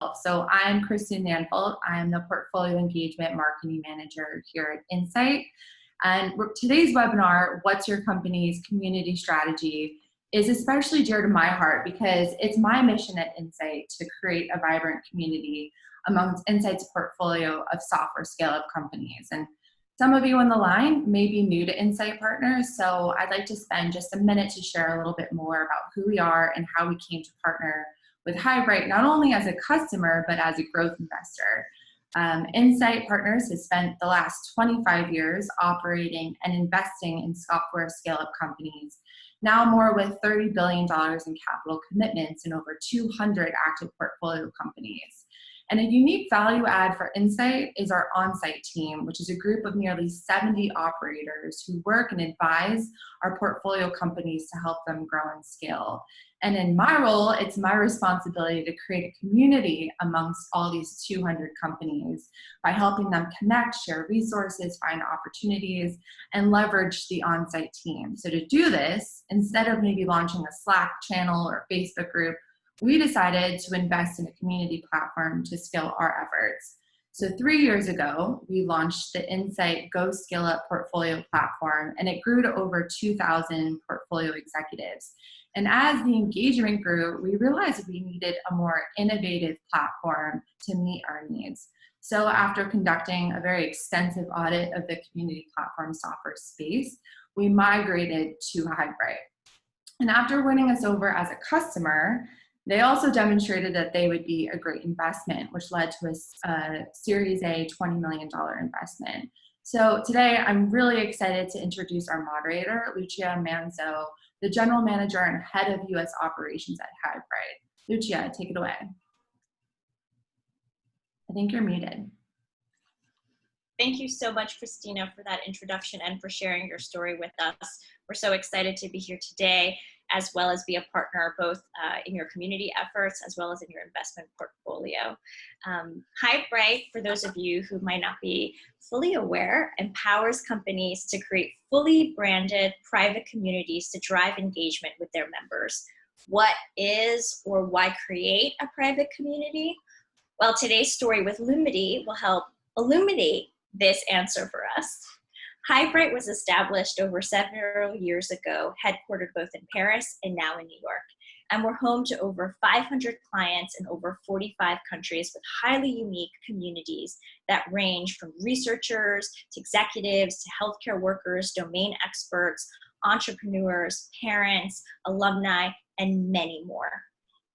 myself. So I'm Kristen Nanfold. I'm the Portfolio Engagement Marketing Manager here at Insight. And today's webinar, What's Your Company's Community Strategy, is especially dear to my heart because it's my mission at Insight to create a vibrant community amongst Insight's portfolio of software scale-up companies. And some of you on the line may be new to Insight partners, so I'd like to spend just a minute to share a little bit more about who we are and how we came to partner with Hivebrite, not only as a customer, but as a growth investor. Insight Partners has spent the last 25 years operating and investing in software scale-up companies, now more with $30 billion in capital commitments and over 200 active portfolio companies. And a unique value add for Insight is our on-site team, which is a group of nearly 70 operators who work and advise our portfolio companies to help them grow and scale. And in my role, it's my responsibility to create a community amongst all these 200 companies by helping them connect, share resources, find opportunities, and leverage the on-site team. So to do this, instead of maybe launching a Slack channel or Facebook group, we decided to invest in a community platform to scale our efforts. So 3 years ago, we launched the Insight Go Scale Up portfolio platform, and it grew to over 2,000 portfolio executives. And as the engagement grew, we realized we needed a more innovative platform to meet our needs. So after conducting a very extensive audit of the community platform software space, we migrated to Hivebrite. And after winning us over as a customer, they also demonstrated that they would be a great investment, which led to a Series A $20 million investment. So today, I'm really excited to introduce our moderator, Lucia Manzo, the General Manager and Head of U.S. Operations at Hivebrite. Lucia, take it away. I think you're muted. Thank you so much, Christina, for that introduction and for sharing your story with us. We're so excited to be here today, as well as be a partner both in your community efforts as well as in your investment portfolio. Hivebrite, for those of you who might not be fully aware, empowers companies to create fully branded private communities to drive engagement with their members. What is or why create a private community? Well, today's story with Lumity will help illuminate this answer for us. Hivebrite was established over several years ago, headquartered both in Paris and now in New York. And we're home to over 500 clients in over 45 countries with highly unique communities that range from researchers to executives to healthcare workers, domain experts, entrepreneurs, parents, alumni, and many more.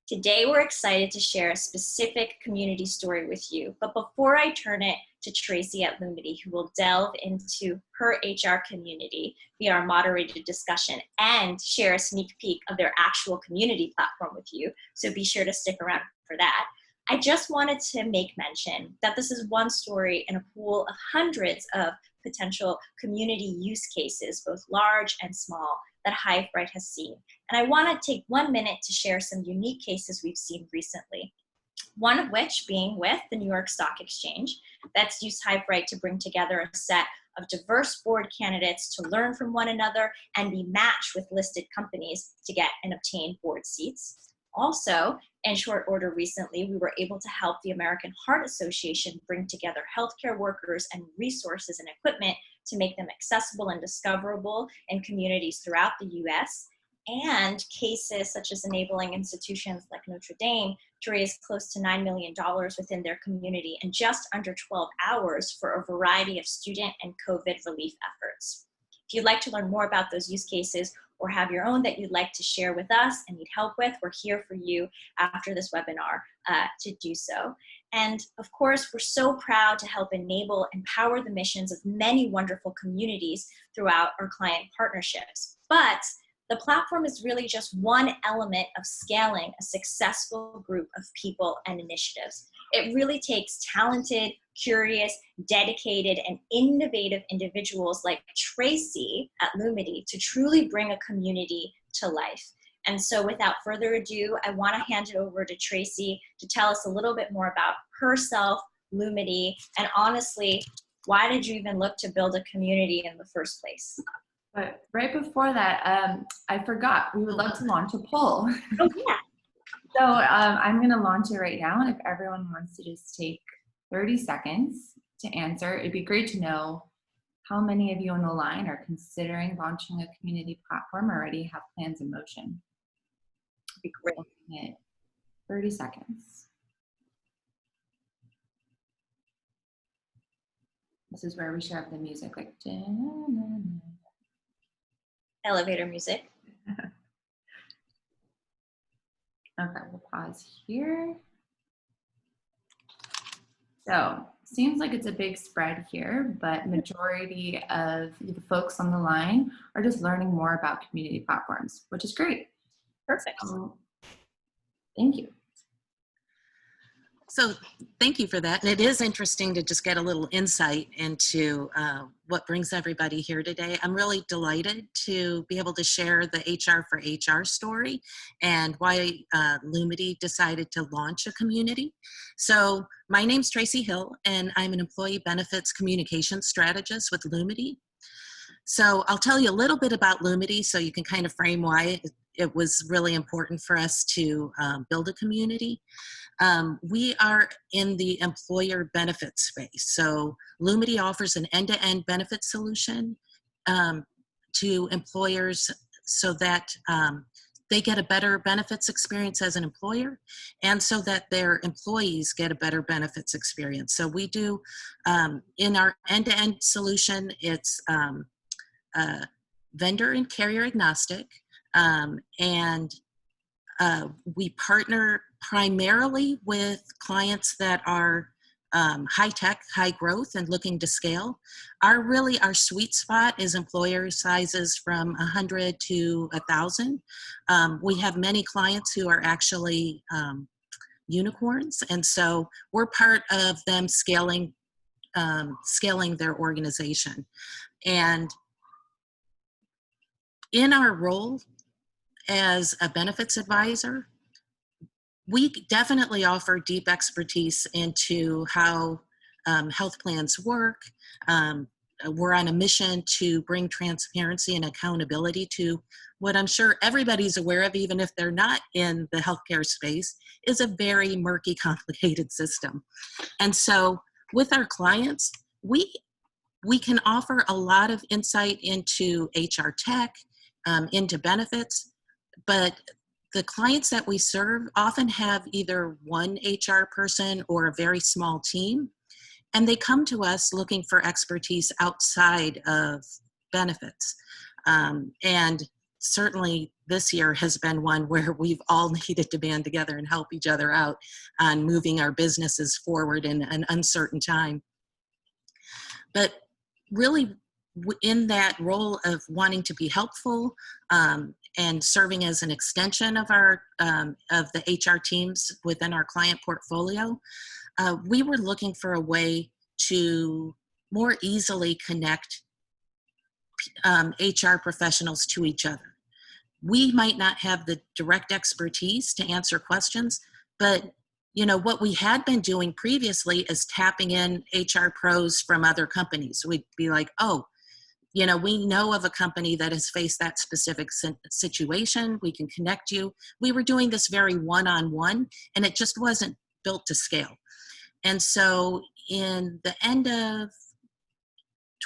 Today, we're excited to share a specific community story with you. But before I turn it to Tracy at Lumity, who will delve into her HR community via our moderated discussion and share a sneak peek of their actual community platform with you, so be sure to stick around for that. I just wanted to make mention that this is one story in a pool of hundreds of potential community use cases, both large and small, that Hivebrite has seen. And I want to take 1 minute to share some unique cases we've seen recently. One of which being with the New York Stock Exchange, that's used Hivebrite to bring together a set of diverse board candidates to learn from one another and be matched with listed companies to get and obtain board seats. Also, in short order recently, we were able to help the American Heart Association bring together healthcare workers and resources and equipment to make them accessible and discoverable in communities throughout the US, and cases such as enabling institutions like Notre Dame to raise close to $9 million within their community in just under 12 hours for a variety of student and COVID relief efforts. If you'd like to learn more about those use cases or have your own that you'd like to share with us and need help with, we're here for you after this webinar to do so. And of course, we're so proud to help enable, empower the missions of many wonderful communities throughout our client partnerships. But the platform is really just one element of scaling a successful group of people and initiatives. It really takes talented, curious, dedicated, and innovative individuals like Tracy at Lumity to truly bring a community to life. And so without further ado, I want to hand it over to Tracy to tell us a little bit more about herself, Lumity, and honestly, why did you even look to build a community in the first place? But right before that, I forgot, we would love to launch a poll. Oh, yeah. So I'm going to launch it right now. And if everyone wants to just take 30 seconds to answer, it'd be great to know how many of you on the line are considering launching a community platform or already have plans in motion. It'd be great. 30 seconds. This is where we should have the music like. Elevator music. Okay, we'll pause here. So, seems like it's a big spread here, but majority of the folks on the line are just learning more about community platforms, which is great. Perfect. So, thank you. So thank you for that. And it is interesting to just get a little insight into what brings everybody here today. I'm really delighted to be able to share the HR for HR story and why Lumity decided to launch a community. So my name's Tracy Hill, and I'm an employee benefits communication strategist with Lumity. So I'll tell you a little bit about Lumity so you can kind of frame why it was really important for us to build a community. We are in the employer benefits space. So Lumity offers an end-to-end benefit solution to employers so that they get a better benefits experience as an employer, and so that their employees get a better benefits experience. So we do, in our end-to-end solution, it's vendor and carrier agnostic, and we partner primarily with clients that are high tech, high growth, and looking to scale. Our sweet spot is employer sizes from 100 to 1,000. We have many clients who are actually unicorns, and so we're part of them scaling their organization. And in our role as a benefits advisor, we definitely offer deep expertise into how health plans work. We're on a mission to bring transparency and accountability to what I'm sure everybody's aware of, even if they're not in the healthcare space, is a very murky, complicated system. And so with our clients, we can offer a lot of insight into HR tech, into benefits, but the clients that we serve often have either one HR person or a very small team, and they come to us looking for expertise outside of benefits. And certainly this year has been one where we've all needed to band together and help each other out on moving our businesses forward in an uncertain time. But really, in that role of wanting to be helpful and serving as an extension of the HR teams within our client portfolio, we were looking for a way to more easily connect HR professionals to each other. We might not have the direct expertise to answer questions, but what we had been doing previously is tapping in HR pros from other companies. We'd be like, oh, we know of a company that has faced that specific situation. We can connect you. We were doing this very one-on-one, and it just wasn't built to scale. And so in the end of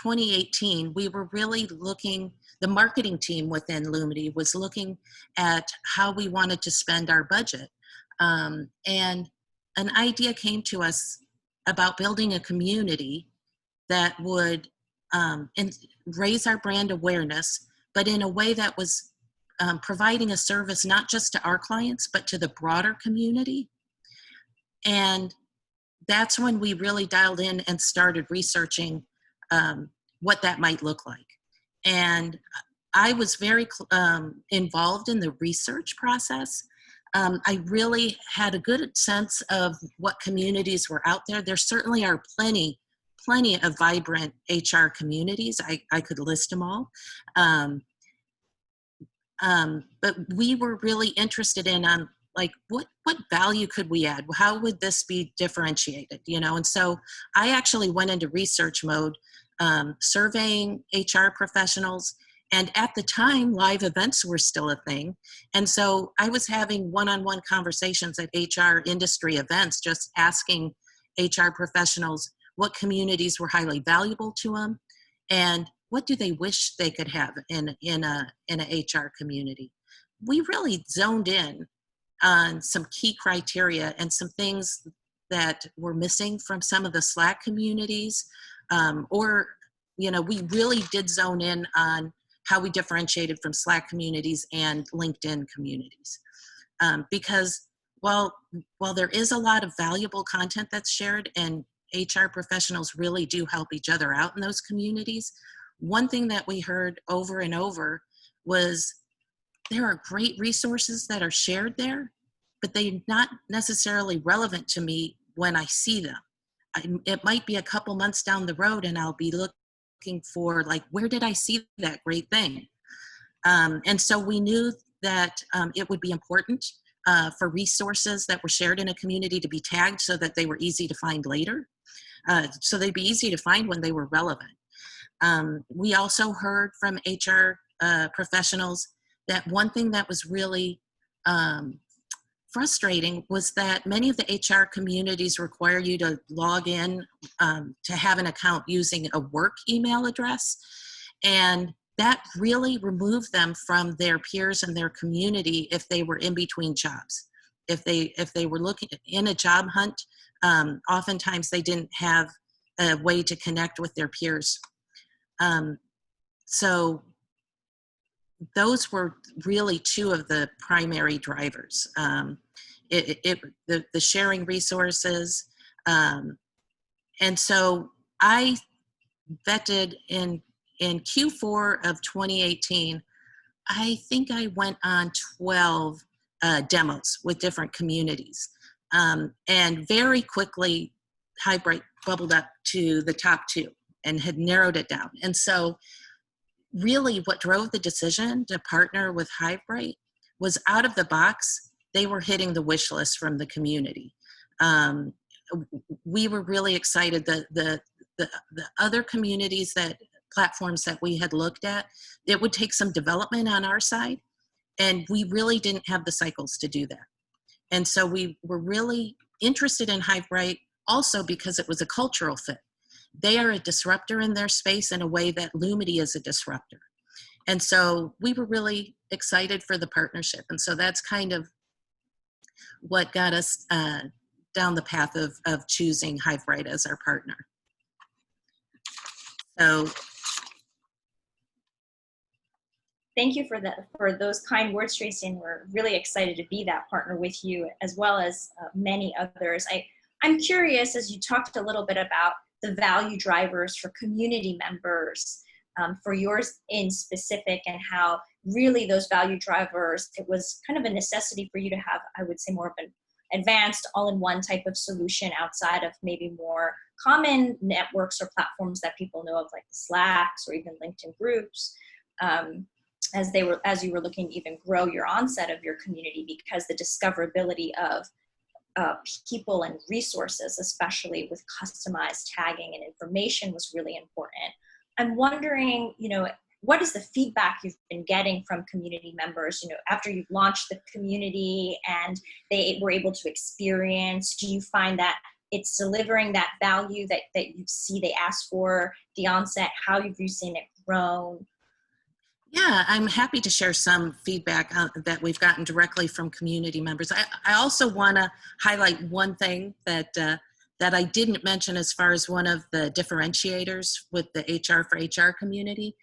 2018, we were really looking, the marketing team within Lumity was looking at how we wanted to spend our budget. And an idea came to us about building a community that would raise our brand awareness, but in a way that was providing a service not just to our clients, but to the broader community. And that's when we really dialed in and started researching what that might look like. And I was very involved in the research process. I really had a good sense of what communities were out there. There certainly are plenty of vibrant HR communities. I could list them all. But we were really interested in what value could we add? How would this be differentiated? And so I actually went into research mode, surveying HR professionals And at the time, live events were still a thing. And so I was having one-on-one conversations at HR industry events, just asking HR professionals what communities were highly valuable to them and what do they wish they could have in a HR community. We really zoned in on some key criteria and some things that were missing from some of the Slack communities, we really did zone in on how we differentiated from Slack communities and LinkedIn communities. Because while there is a lot of valuable content that's shared and HR professionals really do help each other out in those communities, one thing that we heard over and over was there are great resources that are shared there, but they're not necessarily relevant to me when I see them. It might be a couple months down the road and I'll be looking for, like, where did I see that great thing? And so we knew that it would be important for resources that were shared in a community to be tagged so that they were easy to find later. So they'd be easy to find when they were relevant. We also heard from HR professionals that one thing that was really frustrating was that many of the HR communities require you to log in to have an account using a work email address. And that really removed them from their peers and their community if they were in between jobs. If they were looking in a job hunt, oftentimes they didn't have a way to connect with their peers. So those were really two of the primary drivers. The sharing resources. And so I vetted in Q4 of 2018, I think I went on 12 demos with different communities. And very quickly, Hivebrite bubbled up to the top 2 and had narrowed it down. And so really what drove the decision to partner with Hivebrite was out of the box, they were hitting the wish list from the community. We were really excited that the other communities, platforms that we had looked at, it would take some development on our side, and we really didn't have the cycles to do that. And so we were really interested in Hivebrite also because it was a cultural fit. They are a disruptor in their space in a way that Lumity is a disruptor. And so we were really excited for the partnership. And so that's kind of what got us down the path of choosing Hivebrite as our partner. So thank you for those kind words, Tracy, and we're really excited to be that partner with you as well as many others. I'm curious, as you talked a little bit about the value drivers for community members, for yours in specific, and how really those value drivers, it was kind of a necessity for you to have, I would say, more of an advanced all-in-one type of solution outside of maybe more common networks or platforms that people know of, like Slacks or even LinkedIn groups, as you were looking to even grow your onset of your community, because the discoverability of people and resources, especially with customized tagging and information, was really important. I'm wondering, what is the feedback you've been getting from community members, after you've launched the community and they were able to experience? Do you find that it's delivering that value that you see they asked for the onset? How have you seen it grown? Yeah, I'm happy to share some feedback that we've gotten directly from community members. I also want to highlight one thing that I didn't mention as far as one of the differentiators with the HR for HR community.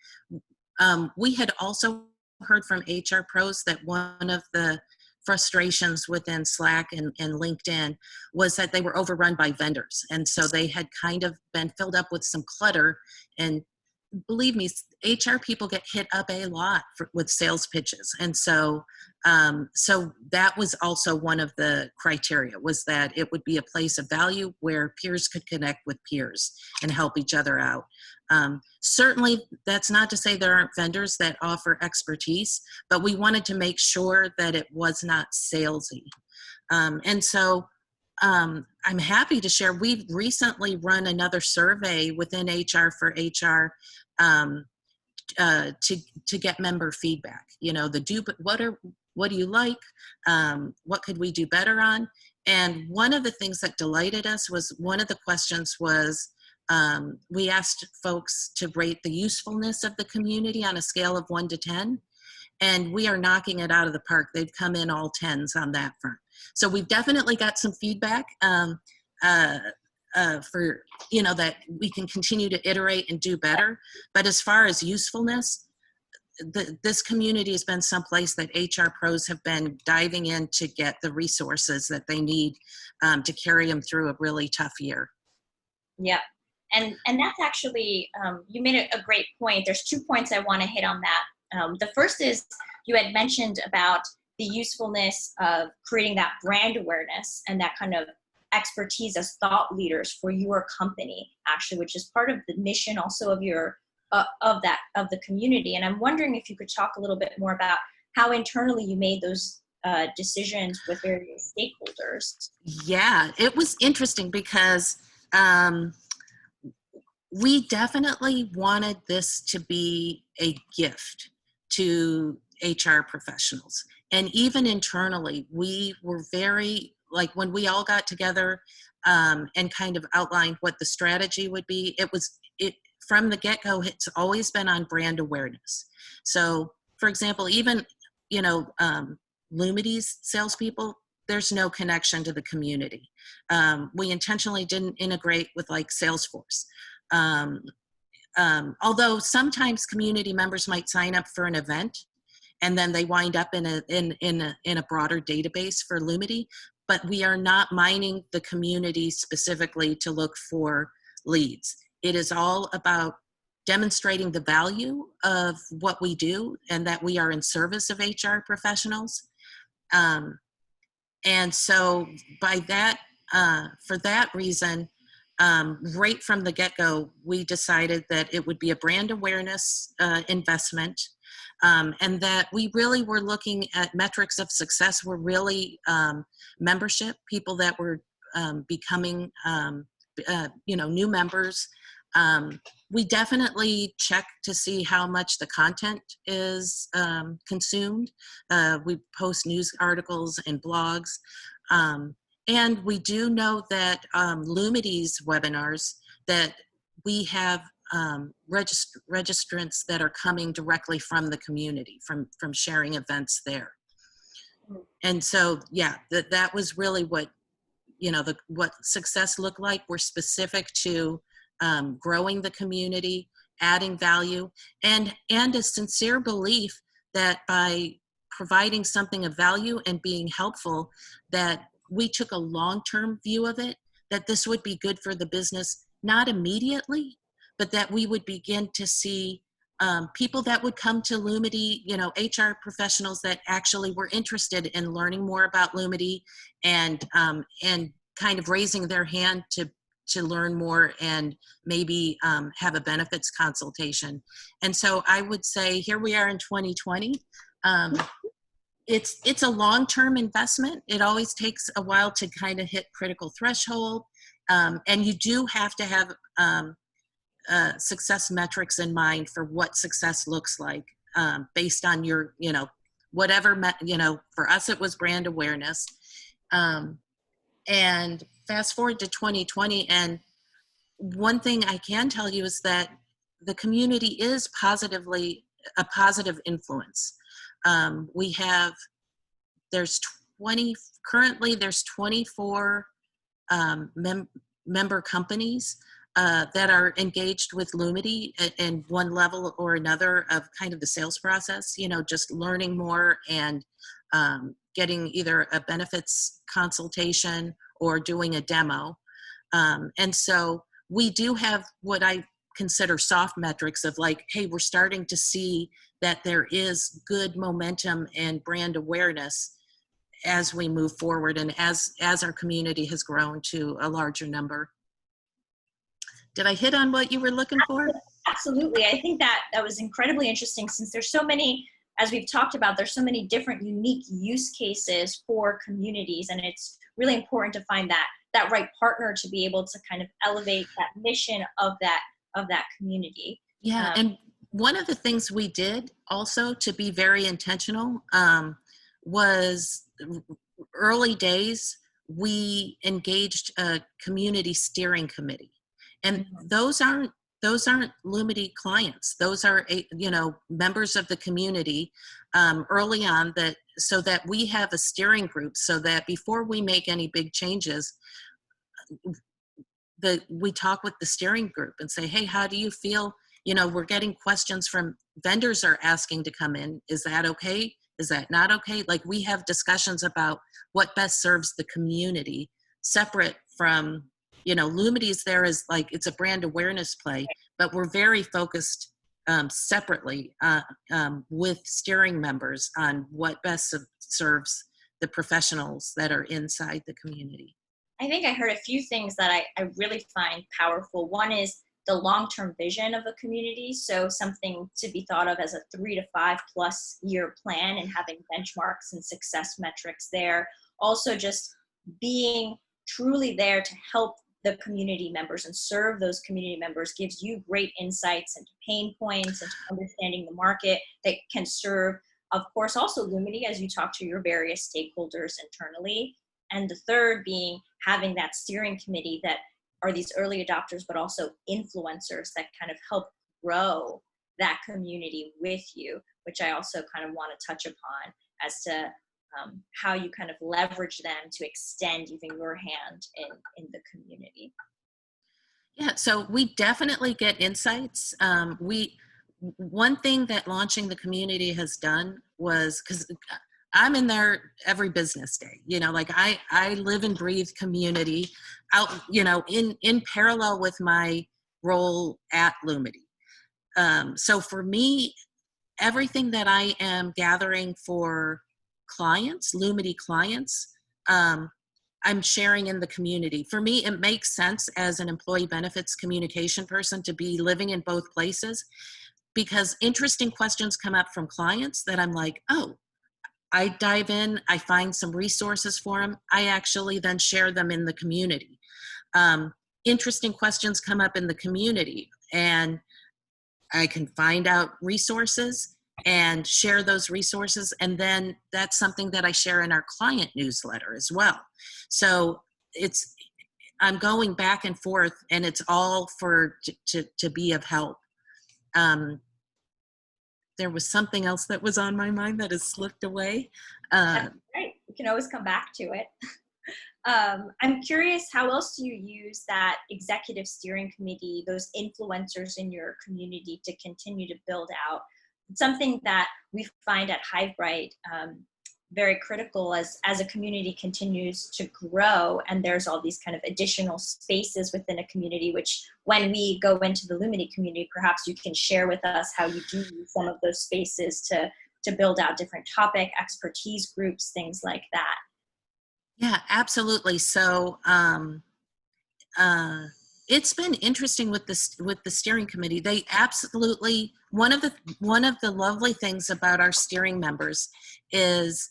We had also heard from HR pros that one of the frustrations within Slack and LinkedIn was that they were overrun by vendors. And so they had kind of been filled up with some clutter. And believe me, HR people get hit up a lot with sales pitches. And so that was also one of the criteria, was that it would be a place of value where peers could connect with peers and help each other out. Certainly, that's not to say there aren't vendors that offer expertise, but we wanted to make sure that it was not salesy. And so I'm happy to share, we've recently run another survey within HR for HR to get member feedback. What do you like? What could we do better on? And one of the things that delighted us was, one of the questions was, we asked folks to rate the usefulness of the community on a scale of 1 to 10. And we are knocking it out of the park. They've come in all 10s on that front. So we've definitely got some feedback for, that we can continue to iterate and do better. But as far as usefulness, this community has been someplace that HR pros have been diving in to get the resources that they need to carry them through a really tough year. Yeah. And that's actually, you made a great point. There's 2 points I want to hit on that. The first is, you had mentioned about the usefulness of creating that brand awareness and that kind of expertise as thought leaders for your company, actually, which is part of the mission also of your of the community. And I'm wondering if you could talk a little bit more about how internally you made those decisions with various stakeholders. Yeah, it was interesting because we definitely wanted this to be a gift to HR professionals. And even internally, we were very, like, when we all got together and kind of outlined what the strategy would be, it from the get-go, it's always been on brand awareness. So, for example, even, Lumity's salespeople, there's no connection to the community. We intentionally didn't integrate with like Salesforce. Although sometimes community members might sign up for an event and then they wind up in a broader database for Lumity, but we are not mining the community specifically to look for leads. It is all about demonstrating the value of what we do and that we are in service of HR professionals. And so by that, for that reason, right from the get-go, we decided that it would be a brand awareness investment, and that we really were looking at metrics of success were really membership, people that were becoming, new members. We definitely check to see how much the content is consumed. We post news articles and blogs. And we do know that Lumity's webinars, that we have registrants that are coming directly from the community, from sharing events there. And so, yeah, that was really what, what success looked like. We're specific to growing the community, adding value, and a sincere belief that by providing something of value and being helpful, that we took a long-term view of it, that this would be good for the business, not immediately, but that we would begin to see people that would come to Lumity, HR professionals that actually were interested in learning more about Lumity and kind of raising their hand to learn more and maybe have a benefits consultation. And so I would say here we are in 2020. It's a long-term investment. It always takes a while to kind of hit critical threshold. And you do have to have success metrics in mind for what success looks like based on your, whatever, for us it was brand awareness. And fast forward to 2020, and one thing I can tell you is that the community is a positive influence. Currently there's 24 member companies that are engaged with Lumity in one level or another of kind of the sales process, just learning more and getting either a benefits consultation or doing a demo. And so we do have what I consider soft metrics of like, hey, we're starting to see that there is good momentum and brand awareness as we move forward and as our community has grown to a larger number. Did I hit on what you were looking for? Absolutely. I think that was incredibly interesting, since there's so many, as we've talked about, there's so many different unique use cases for communities, and it's really important to find that right partner to be able to kind of elevate that mission of that community. Yeah, and one of the things we did also to be very intentional was early days, we engaged a community steering committee. And those aren't Lumity clients. Those are, members of the community early on, that so that we have a steering group, so that before we make any big changes, we talk with the steering group and say, hey, how do you feel? We're getting questions from vendors are asking to come in. Is that okay? Is that not okay? Like, we have discussions about what best serves the community, separate from, Lumity's there is like, it's a brand awareness play, but we're very focused separately with steering members on what best serves the professionals that are inside the community. I think I heard a few things that I really find powerful. One is the long-term vision of a community. So something to be thought of as a 3 to 5+ year plan, and having benchmarks and success metrics there. Also just being truly there to help the community members and serve those community members gives you great insights into pain points and understanding the market that can serve, of course, also Lumity as you talk to your various stakeholders internally. And the third being having that steering committee that are these early adopters, but also influencers that kind of help grow that community with you, which I also kind of want to touch upon as to how you kind of leverage them to extend even your hand in the community. Yeah, so we definitely get insights. One thing that launching the community has done was, because I'm in there every business day, like I live and breathe community out, in parallel with my role at Lumity. So for me, everything that I am gathering for clients, Lumity clients, I'm sharing in the community. For me, it makes sense as an employee benefits communication person to be living in both places, because interesting questions come up from clients that I'm like, oh, I dive in, I find some resources for them. I actually then share them in the community. Interesting questions come up in the community, and I can find out resources and share those resources. And then that's something that I share in our client newsletter as well. So I'm going back and forth, and it's all to be of help. There was something else that was on my mind that has slipped away. That's right. We can always come back to it. I'm curious, how else do you use that executive steering committee, those influencers in your community, to continue to build out? It's something that we find at Hivebrite very critical as a community continues to grow, and there's all these kind of additional spaces within a community, which when we go into the Lumity community, perhaps you can share with us how you do use some of those spaces to build out different topic expertise groups, things like that. Yeah, absolutely. So it's been interesting with the steering committee. They absolutely, one of the lovely things about our steering members is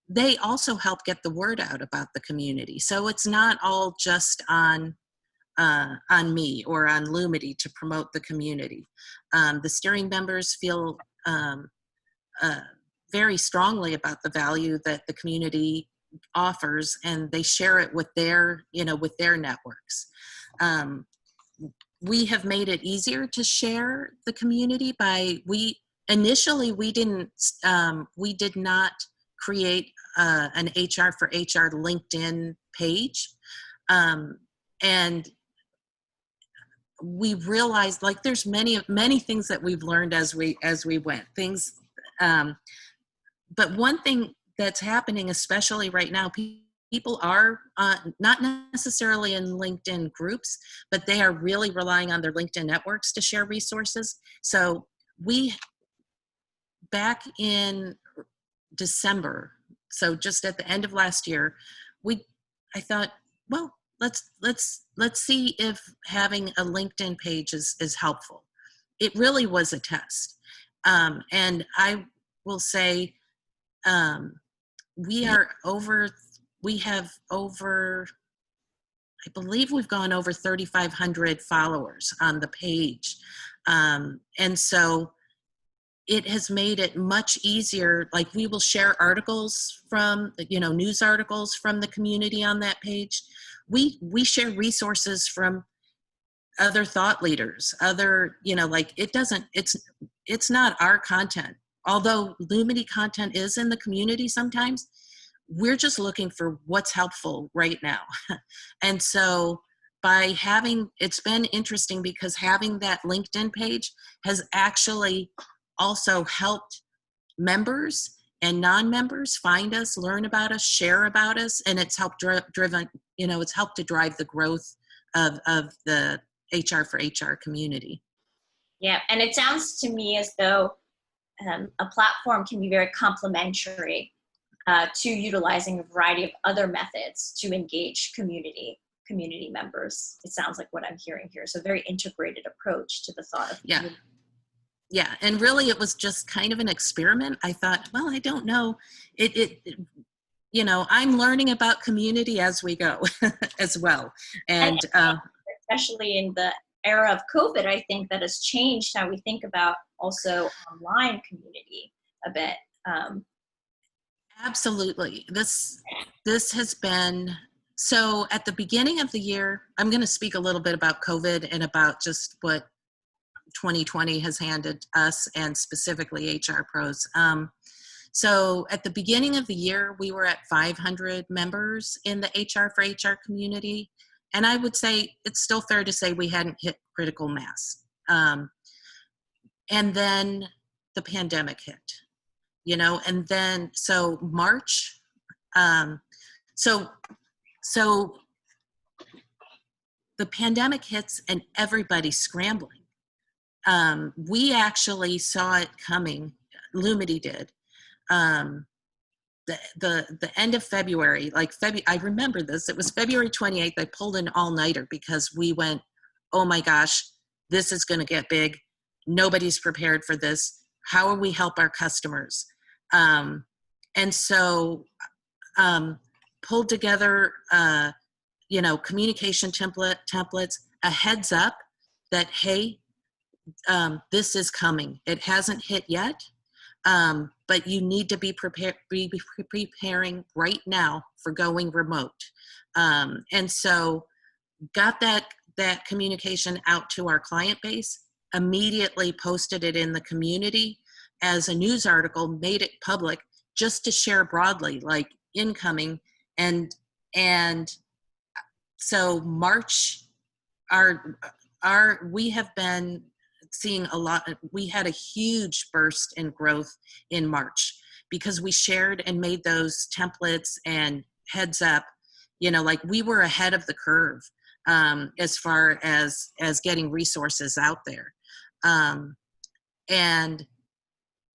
they also help get the word out about the community. So it's not all just on me or on Lumity to promote the community. The steering members feel very strongly about the value that the community offers, and they share it with their networks. We have made it easier to share the community we did not create an HR for HR LinkedIn page. And we realized, like, there's many things that we've learned as we went things. But one thing that's happening, especially right now, people are not necessarily in LinkedIn groups, but they are really relying on their LinkedIn networks to share resources. So back in December, so just at the end of last year, I thought, well, let's see if having a LinkedIn page is helpful. It really was a test. And I will say, we have over, I believe we've gone over 3,500 followers on the page. And so it has made it much easier. Like, we will share articles from, news articles from the community on that page. We share resources from other thought leaders, it's not our content. Although Lumity content is in the community sometimes, we're just looking for what's helpful right now. And so it's been interesting because having that LinkedIn page has actually also helped members and non-members find us, learn about us, share about us, and it's helped it's helped to drive the growth of the HR for HR community. Yeah, and it sounds to me as though a platform can be very complementary to utilizing a variety of other methods to engage community members. It sounds like what I'm hearing here. So, a very integrated approach to the thought of community. Yeah, and really it was just kind of an experiment. I thought, well, I don't know. I'm learning about community as we go as well. And especially in the era of COVID, I think that has changed how we think about also online community a bit. Absolutely. This has been, so at the beginning of the year, I'm going to speak a little bit about COVID and about just what 2020 has handed us, and specifically HR pros. So at the beginning of the year, we were at 500 members in the HR for HR community. And I would say it's still fair to say we hadn't hit critical mass. And then the pandemic hit, and then, so March, so the pandemic hits and everybody's scrambling. We actually saw it coming. Lumity did. The end of February, I remember this, it was February 28th, I pulled an all-nighter because we went, oh my gosh, this is going to get big. Nobody's prepared for this. How will we help our customers? And so pulled together, communication templates, a heads up that, hey, this is coming. It hasn't hit yet. But you need to be preparing right now for going remote. And so got that communication out to our client base, immediately posted it in the community as a news article, made it public just to share broadly, like incoming. And so March, we have been seeing a lot. We had a huge burst in growth in March because we shared and made those templates and heads up, we were ahead of the curve as far as getting resources out there. And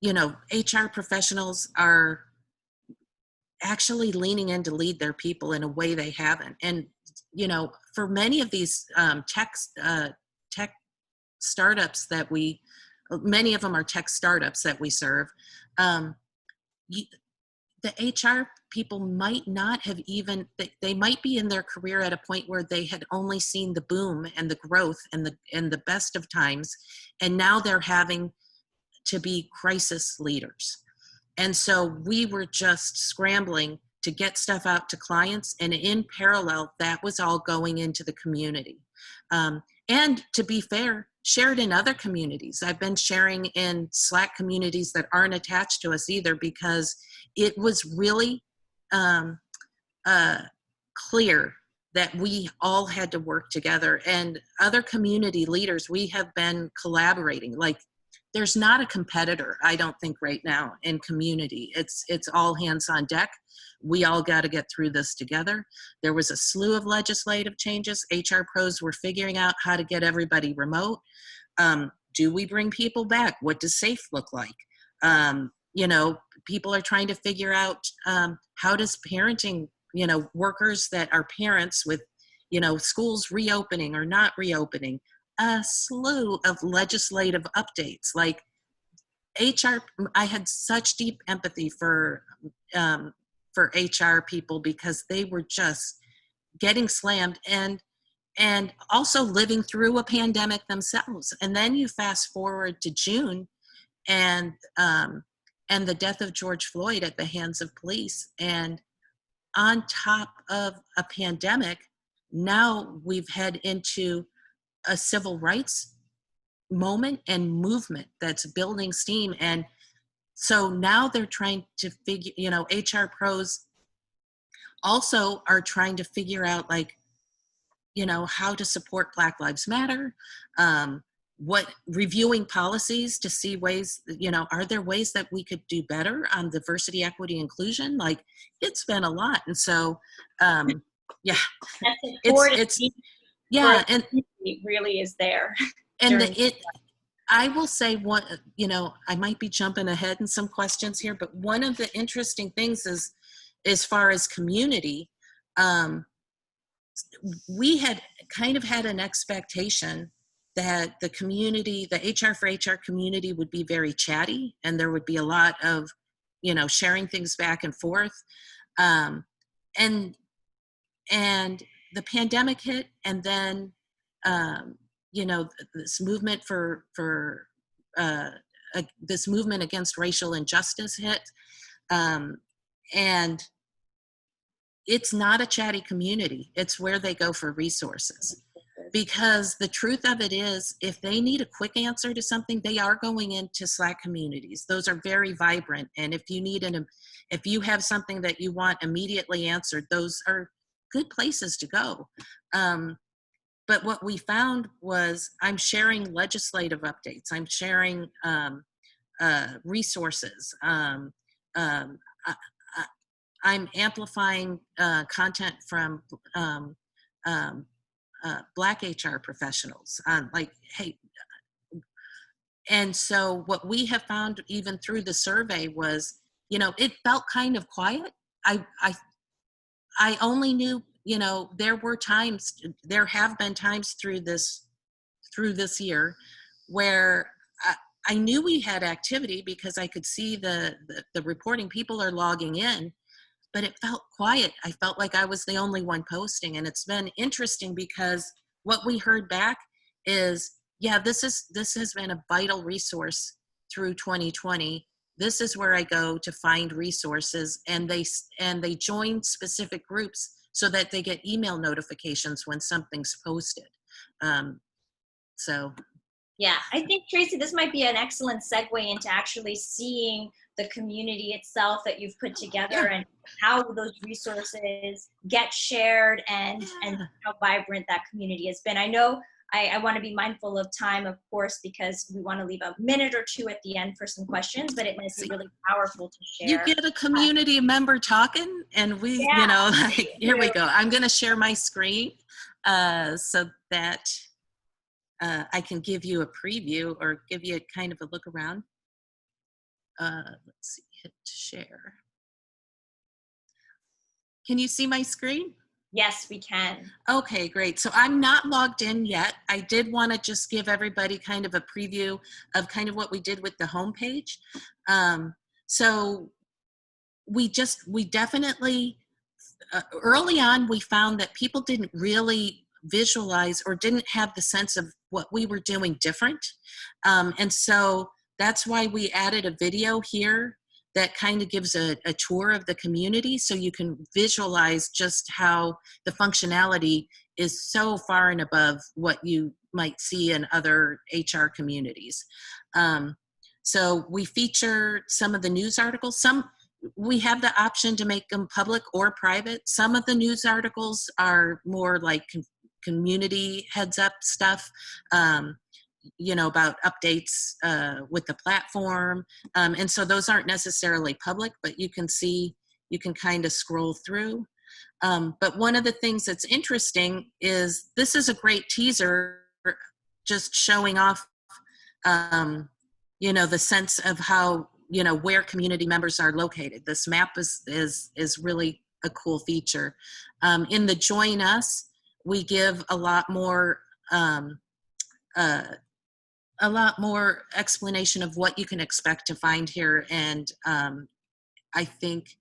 HR professionals are actually leaning in to lead their people in a way they haven't. And for many of these tech startups many of them are tech startups that we serve, the HR people might not have they might be in their career at a point where they had only seen the boom and the growth and the best of times, and now they're having to be crisis leaders. And so we were just scrambling to get stuff out to clients, and in parallel, that was all going into the community. And to be fair, shared in other communities. I've been sharing in Slack communities that aren't attached to us either, because it was really clear that we all had to work together. And other community leaders, we have been collaborating. There's not a competitor, I don't think, right now in community. It's all hands on deck. We all got to get through this together. There was a slew of legislative changes. HR pros were figuring out how to get everybody remote. Do we bring people back? What does SAFE look like? People are trying to figure out how does parenting, workers that are parents with, schools reopening or not reopening. A slew of legislative updates. HR, I had such deep empathy for HR people because they were just getting slammed. And and also living through a pandemic themselves. And then you fast forward to June, and the death of George Floyd at the hands of police. And on top of a pandemic, now we've head into a civil rights moment and movement that's building steam. And so now they're trying to figure, HR pros also are trying to figure out, like, how to support Black Lives Matter, reviewing policies to see ways, are there ways that we could do better on diversity, equity, inclusion? Like, it's been a lot. And so, yeah, That's yeah, and it really is there. and I will say one, I might be jumping ahead in some questions here, but one of the interesting things is, as far as community, we had kind of had an expectation that the community, the HR for HR community, would be very chatty, and there would be a lot of, sharing things back and forth. And the pandemic hit, and then, this movement this movement against racial injustice hit. And it's not a chatty community. It's where they go for resources. Because the truth of it is, if they need a quick answer to something, they are going into Slack communities. Those are very vibrant. And if you have something that you want immediately answered, those are good places to go. But what we found was, I'm sharing legislative updates. I'm sharing resources. I'm amplifying content from Black HR professionals on, like, hey. And so what we have found, even through the survey, was, it felt kind of quiet. I only knew, there have been times through this year where I knew we had activity, because I could see the reporting. People are logging in, but it felt quiet. I felt like I was the only one posting. And it's been interesting, because what we heard back is, yeah, this has been a vital resource through 2020. This is where I go to find resources, and they join specific groups so that they get email notifications when something's posted. So. Yeah, I think, Tracy, this might be an excellent segue into actually seeing the community itself that you've put together, and how those resources get shared, and how vibrant that community has been. I know I want to be mindful of time, of course, because we want to leave a minute or two at the end for some questions, but it might be really powerful to share. You get a community member talking, and we, here we go. I'm going to share my screen so that I can give you a preview, or give you kind of a look around. Let's see, hit share. Can you see my screen? Yes, we can. Okay, great. So I'm not logged in yet. I did want to just give everybody kind of a preview of kind of what we did with the homepage. So we definitely, early on, we found that people didn't really visualize, or didn't have the sense of what we were doing different. And so that's why we added a video here that kind of gives a tour of the community, so you can visualize just how the functionality is so far and above what you might see in other HR communities. So we feature some of the news articles. We have the option to make them public or private. Some of the news articles are more like community heads up stuff, about updates with the platform. And so those aren't necessarily public, but you can kind of scroll through. But one of the things that's interesting is, this is a great teaser, just showing off, the sense of how, where community members are located. This map is really a cool feature. In the Join Us, we give a lot more explanation of what you can expect to find here. And I think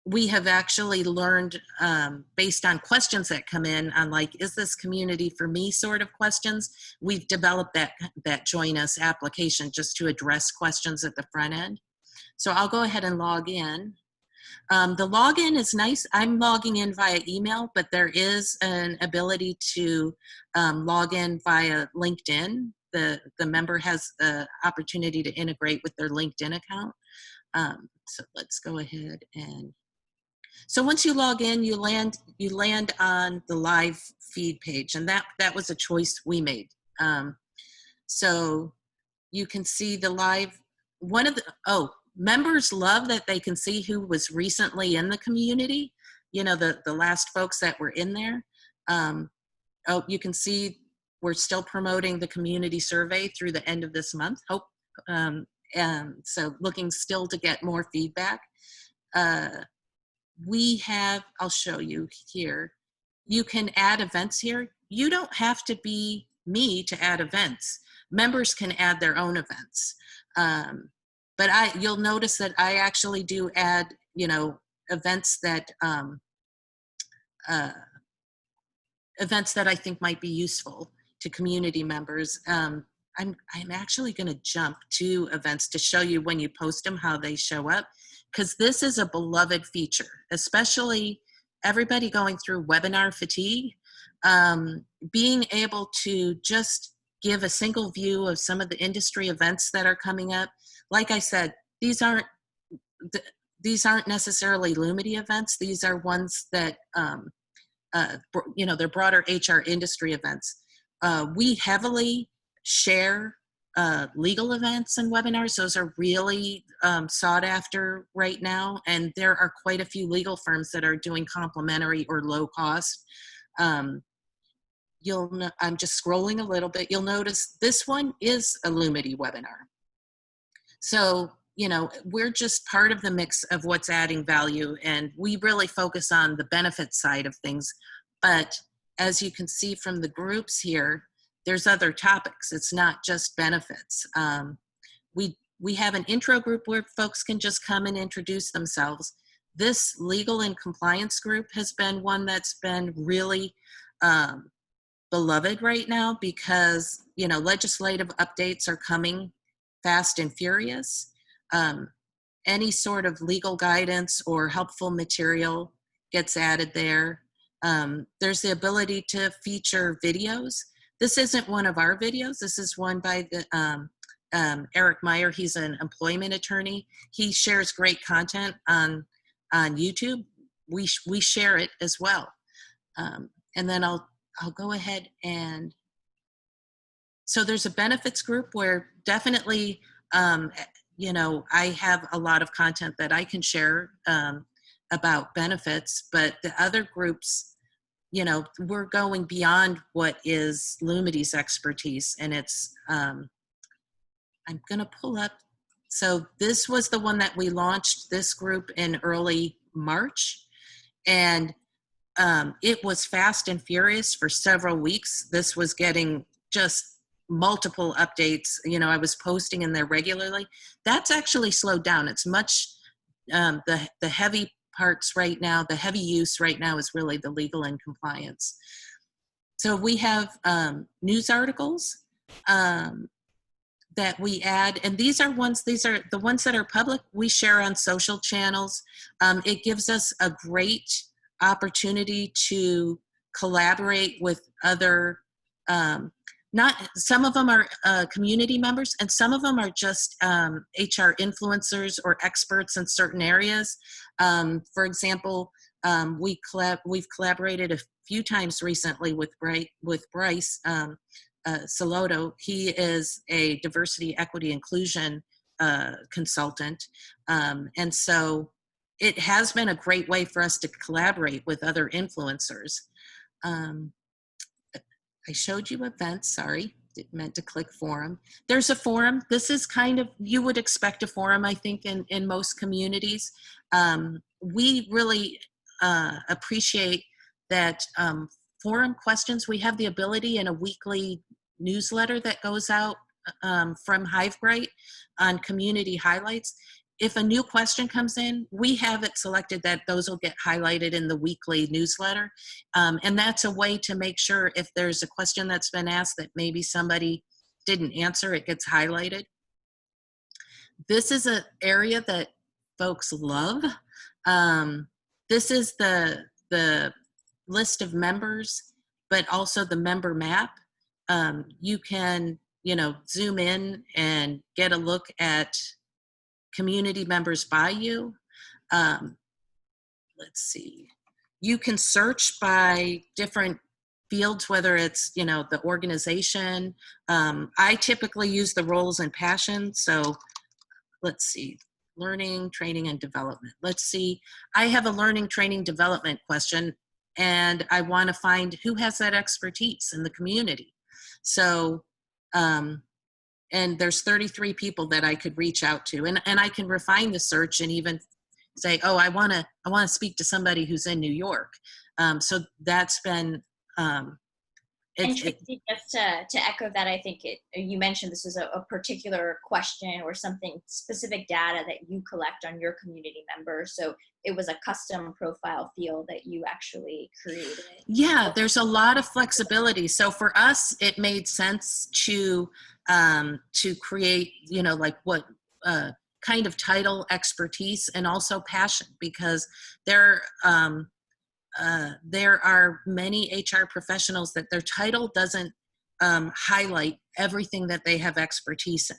we have actually learned, based on questions that come in on like, is this community for me sort of questions, we've developed that Join Us application just to address questions at the front end. So I'll go ahead and log in. The login is nice. I'm logging in via email, but there is an ability to log in via LinkedIn. The member has the opportunity to integrate with their LinkedIn account. So let's go ahead and, so once you log in, you land on the live feed page, and that was a choice we made. So you can see the live, members love that they can see who was recently in the community, you know, the last folks that were in there. You can see we're still promoting the community survey through the end of this month. So looking still to get more feedback. We have, I'll show you here, you can add events here. You don't have to be me to add events. Members can add their own events. But you'll notice that I actually do add, you know, events that I think might be useful to community members. I'm actually going to jump to events to show you when you post them how they show up, because this is a beloved feature, especially everybody going through webinar fatigue. Being able to just give a single view of some of the industry events that are coming up. Like I said, these aren't necessarily Lumity events. These are ones that, you know, they're broader HR industry events. We heavily share legal events and webinars. Those are really sought after right now. And there are quite a few legal firms that are doing complimentary or low cost. I'm just scrolling a little bit. You'll notice this one is a Lumity webinar. So, you know, we're just part of the mix of what's adding value, and we really focus on the benefit side of things. But as you can see from the groups here, there's other topics. It's not just benefits. We have an intro group where folks can just come and introduce themselves. This legal and compliance group has been one that's been really beloved right now, because, you know, legislative updates are coming fast and furious. Any sort of legal guidance or helpful material gets added there. There's the ability to feature videos. This isn't one of our videos. This is one by the Eric Meyer. He's an employment attorney. He shares great content on YouTube. We share it as well. And then I'll go ahead and, so there's a benefits group where definitely, you know, I have a lot of content that I can share about benefits, but the other groups, you know, we're going beyond what is Lumity's expertise, and it's, I'm gonna pull up, so this was the one that we launched, this group, in early March, and it was fast and furious for several weeks. This was getting just multiple updates. You know, I was posting in there regularly. That's actually slowed down. It's much, the heavy parts right now, the heavy use right now is really the legal and compliance. So we have news articles that we add, and these are the ones that are public, we share on social channels. It gives us a great opportunity to collaborate with other, some of them are community members, and some of them are just HR influencers or experts in certain areas. For example, we've collaborated a few times recently with Bryce Salotto. He is a diversity, equity, inclusion consultant, and so it has been a great way for us to collaborate with other influencers. I showed you events, sorry, meant to click forum. There's a forum. This is kind of, you would expect a forum, I think, in most communities. We really appreciate that forum questions. We have the ability in a weekly newsletter that goes out from Hivebrite on community highlights. if a new question comes in, we have it selected that those will get highlighted in the weekly newsletter. And that's a way to make sure if there's a question that's been asked that maybe somebody didn't answer, it gets highlighted. This is an area that folks love. This is the list of members, but also the member map. You can, zoom in and get a look at community members by you. Let's see. You can search by different fields, whether it's, the organization. I typically use the roles and passions. So let's see, learning, training, and development. Let's see, I have a learning, training, development question, and I want to find who has that expertise in the community. So, and there's 33 people that I could reach out to, and I can refine the search and even say, oh, I want to speak to somebody who's in New York. So that's been, and Tracy, just to echo that, I think you mentioned this is a particular question or something specific data that you collect on your community members. So it was a custom profile field that you actually created. Yeah, there's a lot of flexibility. So for us, it made sense to create, like what kind of title, expertise, and also passion, because there are many HR professionals that their title doesn't highlight everything that they have expertise in.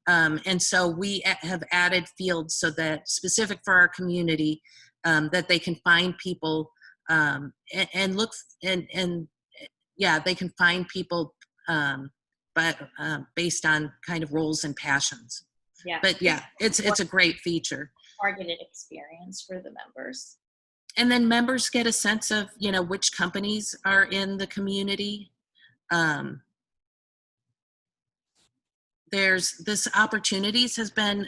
And so we have added fields so that specific for our community, that they can find people and look and yeah, they can find people but based on kind of roles and passions. Yeah. But yeah, it's a great feature. Targeted experience for the members. And then members get a sense of, which companies are in the community. There's this opportunities has been,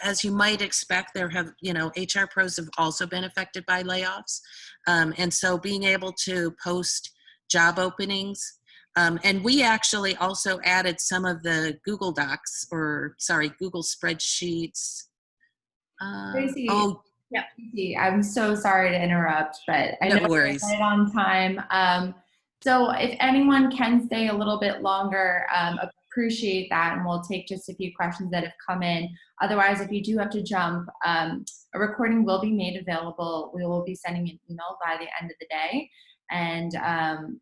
as you might expect, there have, HR pros have also been affected by layoffs. And so being able to post job openings, and we actually also added some of the Google Docs, Google spreadsheets. Tracy, oh, yeah. I'm so sorry to interrupt, but I know we're right on time. So if anyone can stay a little bit longer, appreciate that, and we'll take just a few questions that have come in. Otherwise, if you do have to jump, a recording will be made available. We will be sending an email by the end of the day, and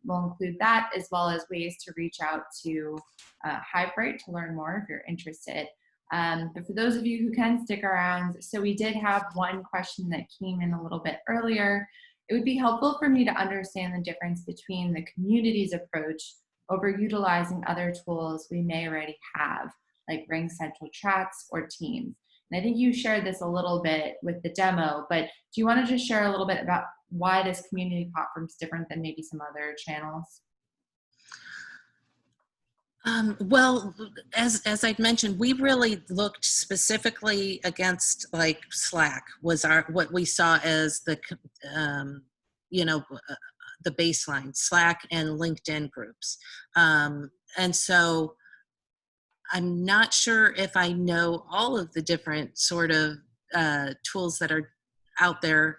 we'll include that as well as ways to reach out to Hivebrite to learn more if you're interested. But for those of you who can stick around, so we did have one question that came in a little bit earlier. It would be helpful for me to understand the difference between the community's approach over utilizing other tools we may already have, like Ring Central Chats or Teams. And I think you shared this a little bit with the demo, but do you want to just share a little bit about why this community platform is different than maybe some other channels? Well, as I've mentioned, we really looked specifically against like Slack was what we saw as the, the baseline, Slack and LinkedIn groups. And so I'm not sure if I know all of the different sort of tools that are out there.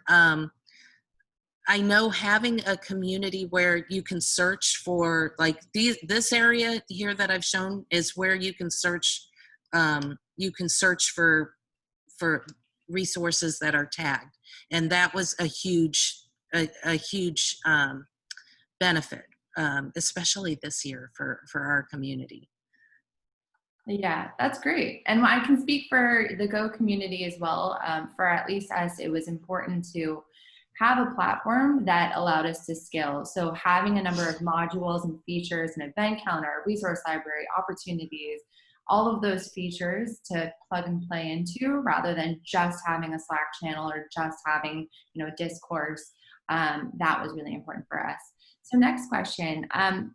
I know having a community where you can search for like this area here that I've shown is where you can search for resources that are tagged, and that was a huge benefit, especially this year for our community. Yeah, that's great. And I can speak for the Go community as well. For at least us, it was important to have a platform that allowed us to scale. So having a number of modules and features, an event counter, resource library, opportunities, all of those features to plug and play into rather than just having a Slack channel or just having, a discourse, that was really important for us. So next question,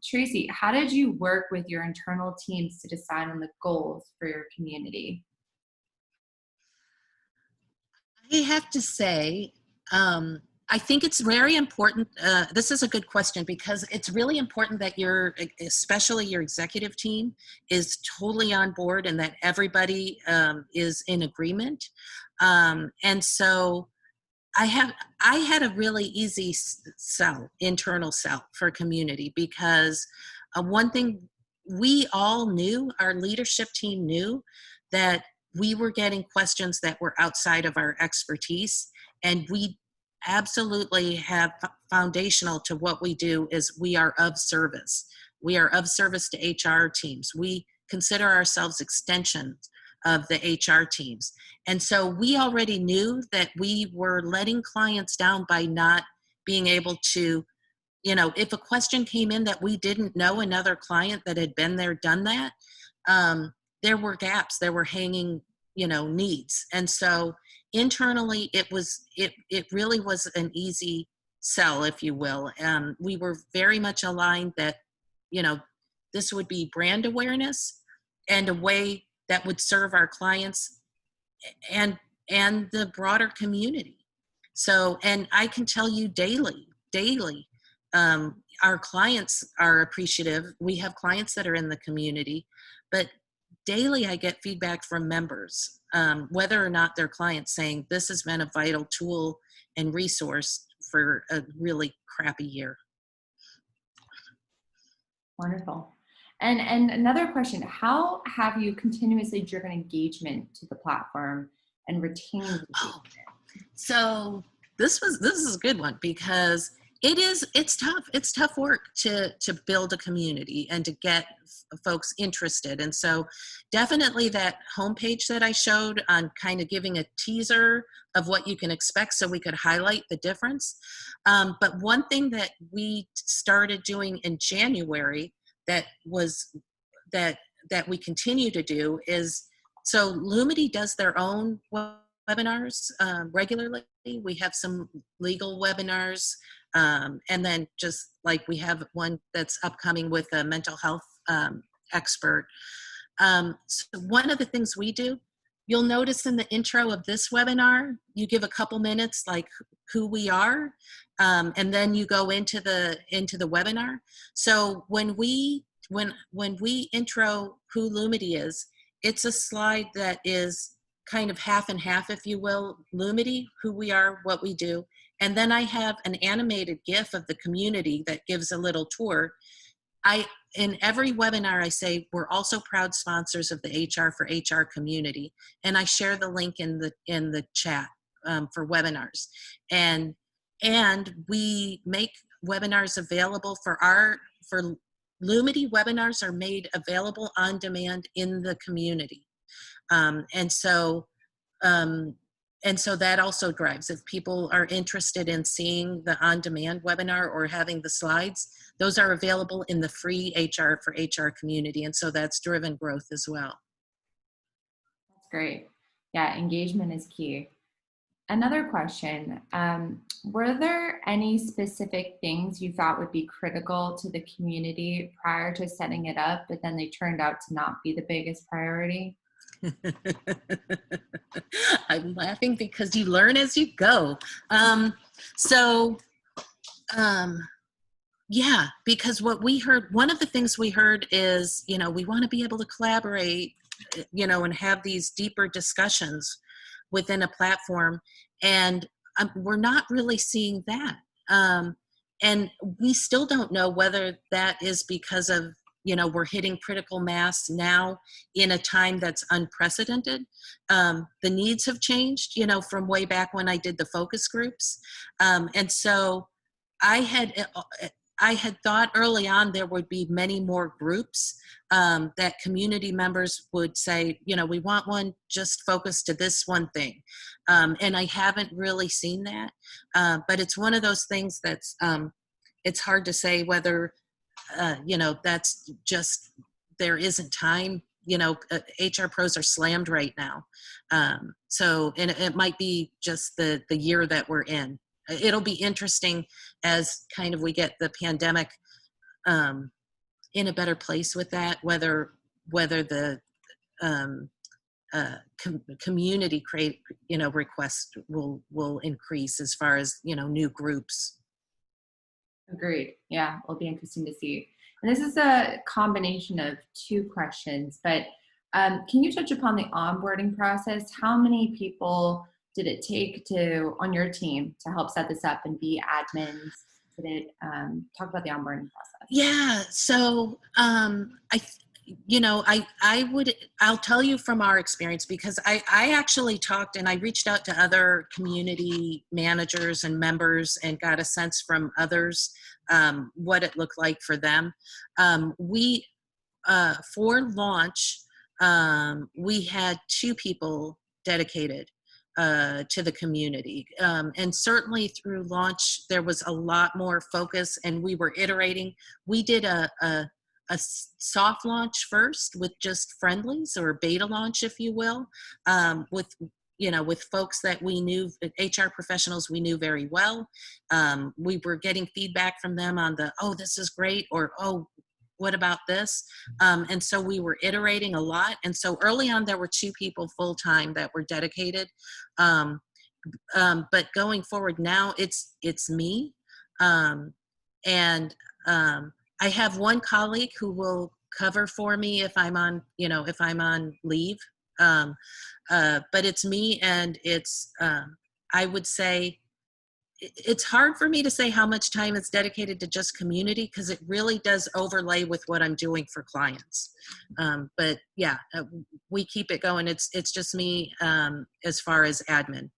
Tracy, how did you work with your internal teams to decide on the goals for your community? I have to say, I think it's very important. This is a good question because it's really important that especially your executive team, is totally on board and that everybody is in agreement. And so I had a really easy internal sell for community because one thing we all knew, our leadership team knew, that we were getting questions that were outside of our expertise, and we absolutely have foundational to what we do is we are of service. We are of service to HR teams. We consider ourselves extensions of the HR teams. And so we already knew that we were letting clients down by not being able to, if a question came in that we didn't know another client that had been there, done that, there were gaps, there were hanging, needs. And so internally, it really was an easy sell, if you will. We were very much aligned that, this would be brand awareness and a way that would serve our clients and the broader community. So, and I can tell you daily, our clients are appreciative. We have clients that are in the community, but daily I get feedback from members, whether or not they're clients, saying this has been a vital tool and resource for a really crappy year. Wonderful. And another question, how have you continuously driven engagement to the platform and retained engagement? So this is a good one because it's tough. It's tough work to build a community and to get folks interested. And so definitely that homepage that I showed on kind of giving a teaser of what you can expect so we could highlight the difference. But one thing that we started doing in January that we continue to do is, so Lumity does their own webinars regularly. We have some legal webinars, and then just like we have one that's upcoming with a mental health expert. So one of the things we do, you'll notice in the intro of this webinar, you give a couple minutes like who we are, and then you go into the webinar. So when we intro who Lumity is, it's a slide that is kind of half and half, if you will. Lumity, who we are, what we do, and then I have an animated GIF of the community that gives a little tour. In every webinar, I say we're also proud sponsors of the HR for HR community, and I share the link in the chat for webinars, and we make webinars available for Lumity. Webinars are made available on demand in the community, and so that also drives. If people are interested in seeing the on-demand webinar or having the slides, those are available in the free HR for HR community. And so that's driven growth as well. That's great. Yeah, engagement is key. Another question, were there any specific things you thought would be critical to the community prior to setting it up, but then they turned out to not be the biggest priority? I'm laughing because you learn as you go. Yeah, because what we heard, one of the things we heard is, we want to be able to collaborate, and have these deeper discussions within a platform. And we're not really seeing that. And we still don't know whether that is because of, we're hitting critical mass now in a time that's unprecedented. The needs have changed, from way back when I did the focus groups. And so I had thought early on there would be many more groups that community members would say, we want one just focused to this one thing. And I haven't really seen that. But it's one of those things that's, it's hard to say whether, that's just, there isn't time. HR pros are slammed right now. So, and it might be just the year that we're in. It'll be interesting as kind of we get the pandemic in a better place with that, whether the community requests will increase as far as, new groups. Agreed. Yeah, it'll be interesting to see. And this is a combination of two questions, but can you touch upon the onboarding process? How many people did it take on your team to help set this up and be admins? Did it talk about the onboarding process? Yeah. So I'll tell you from our experience, because I actually talked and I reached out to other community managers and members and got a sense from others what it looked like for them. For launch, we had 2 people dedicated to the community. And certainly through launch, there was a lot more focus and we were iterating. We did a soft launch first with just friendlies, or beta launch, if you will, with folks that we knew, HR professionals we knew very well. We were getting feedback from them on oh, this is great, or, oh, what about this? And so we were iterating a lot. And so early on, there were 2 people full-time that were dedicated. But going forward now, it's me. I have one colleague who will cover for me if I'm on leave. But it's me, and it's, I would say, it's hard for me to say how much time is dedicated to just community, because it really does overlay with what I'm doing for clients. But yeah, we keep it going. It's just me as far as admin.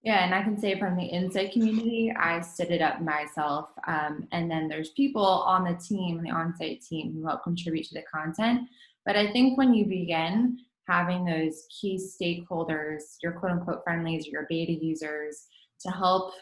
Yeah, and I can say from the Insight community, I stood it up myself. And then there's people on the team, the on-site team, who help contribute to the content. But I think when you begin having those key stakeholders, your quote unquote friendlies, your beta users, to help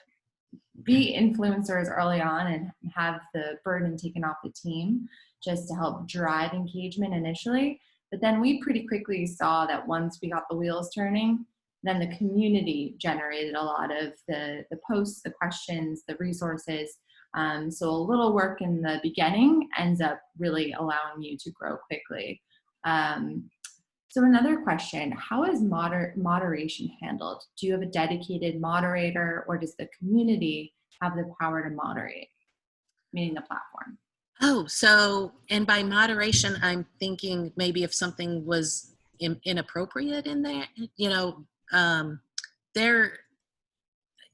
be influencers early on and have the burden taken off the team, just to help drive engagement initially. But then we pretty quickly saw that once we got the wheels turning, then the community generated a lot of the posts, the questions, the resources. So a little work in the beginning ends up really allowing you to grow quickly. So another question, how is moderation handled? Do you have a dedicated moderator, or does the community have the power to moderate, meaning the platform? Oh, so, and by moderation, I'm thinking maybe if something was inappropriate in there,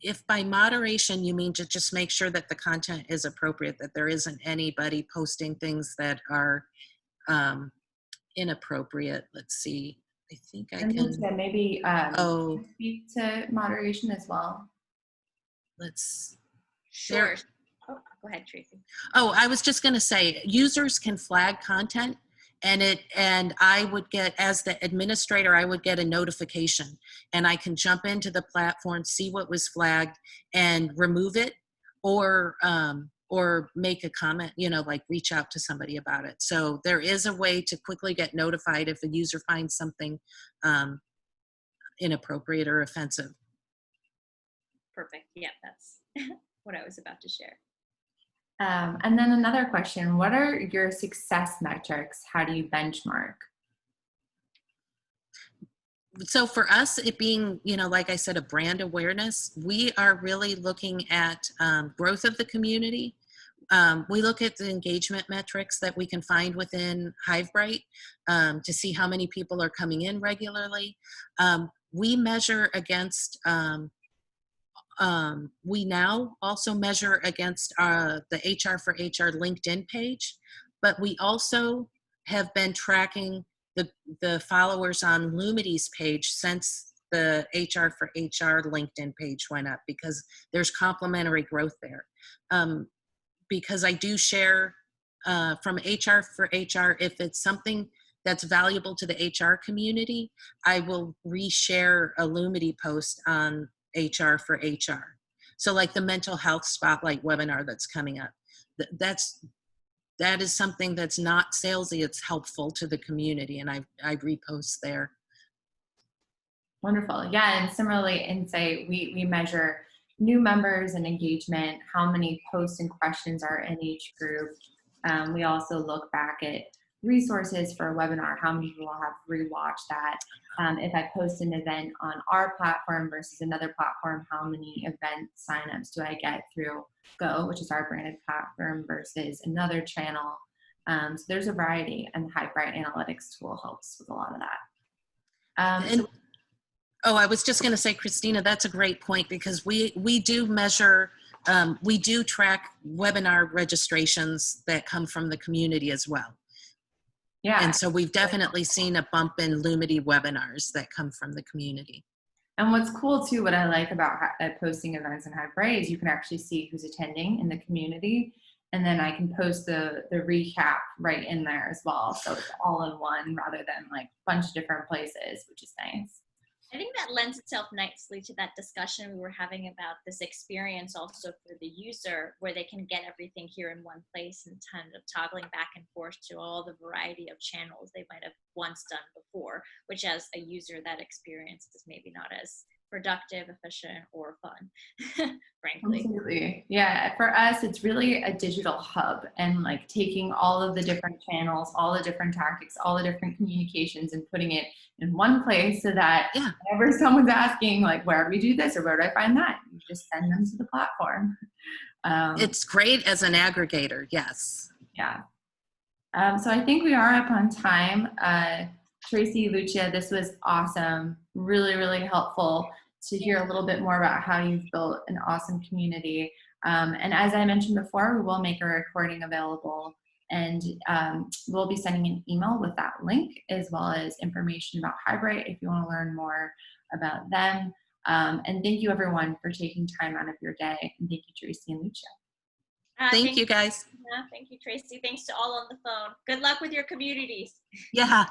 if by moderation you mean to just make sure that the content is appropriate, that there isn't anybody posting things that are inappropriate. Let's see. I think I can. Maybe speak to moderation as well. Sure. Oh, go ahead, Tracy. Oh, I was just going to say, users can flag content, and I would get, as the administrator, I would get a notification, and I can jump into the platform, see what was flagged, and remove it, or make a comment, like reach out to somebody about it. So there is a way to quickly get notified if a user finds something inappropriate or offensive. Perfect. Yeah, that's what I was about to share. And then another question, what are your success metrics? How do you benchmark? So for us, it being, like I said, a brand awareness, we are really looking at growth of the community. We look at the engagement metrics that we can find within Hivebrite to see how many people are coming in regularly. We measure against we now also measure against the HR for HR LinkedIn page, but we also have been tracking the followers on Lumity's page since the HR for HR LinkedIn page went up, because there's complementary growth there. Because I do share from HR for HR, if it's something that's valuable to the HR community, I will reshare a Lumity post on HR for HR. So like the mental health spotlight webinar that's coming up, that is something that's not salesy, it's helpful to the community, and I repost there. Wonderful. Yeah, and similarly, Insight, we measure new members and engagement, how many posts and questions are in each group. We also look back at resources for a webinar, how many people have rewatched that. If I post an event on our platform versus another platform, how many event signups do I get through Go, which is our branded platform, versus another channel. So there's a variety, and the Hivebrite analytics tool helps with a lot of that. I was just going to say, Christina, that's a great point, because we do measure, we do track webinar registrations that come from the community as well. Yeah. And so we've definitely seen a bump in Lumity webinars that come from the community. And what's cool too, what I like about posting events in Hivebrite is you can actually see who's attending in the community, and then I can post the recap right in there as well. So it's all in one rather than like a bunch of different places, which is nice. I think that lends itself nicely to that discussion we were having about this experience also for the user, where they can get everything here in one place and kind of toggling back and forth to all the variety of channels they might have once done before, which as a user, that experience is maybe not as productive, efficient, or fun, frankly. Absolutely. Yeah, for us, it's really a digital hub, and like taking all of the different channels, all the different tactics, all the different communications, and putting it in one place so that whenever someone's asking, like, where do we do this or where do I find that? You just send them to the platform. It's great as an aggregator, yes. Yeah. So I think we are up on time. Tracy, Lucia, this was awesome. Really, really helpful to hear a little bit more about how you've built an awesome community. And as I mentioned before, we will make a recording available, and we'll be sending an email with that link, as well as information about Hivebrite if you want to learn more about them. And thank you everyone for taking time out of your day. And thank you, Tracy and Lucia. Thank you, guys. Thank you, Tracy. Thanks to all on the phone. Good luck with your communities. Yeah.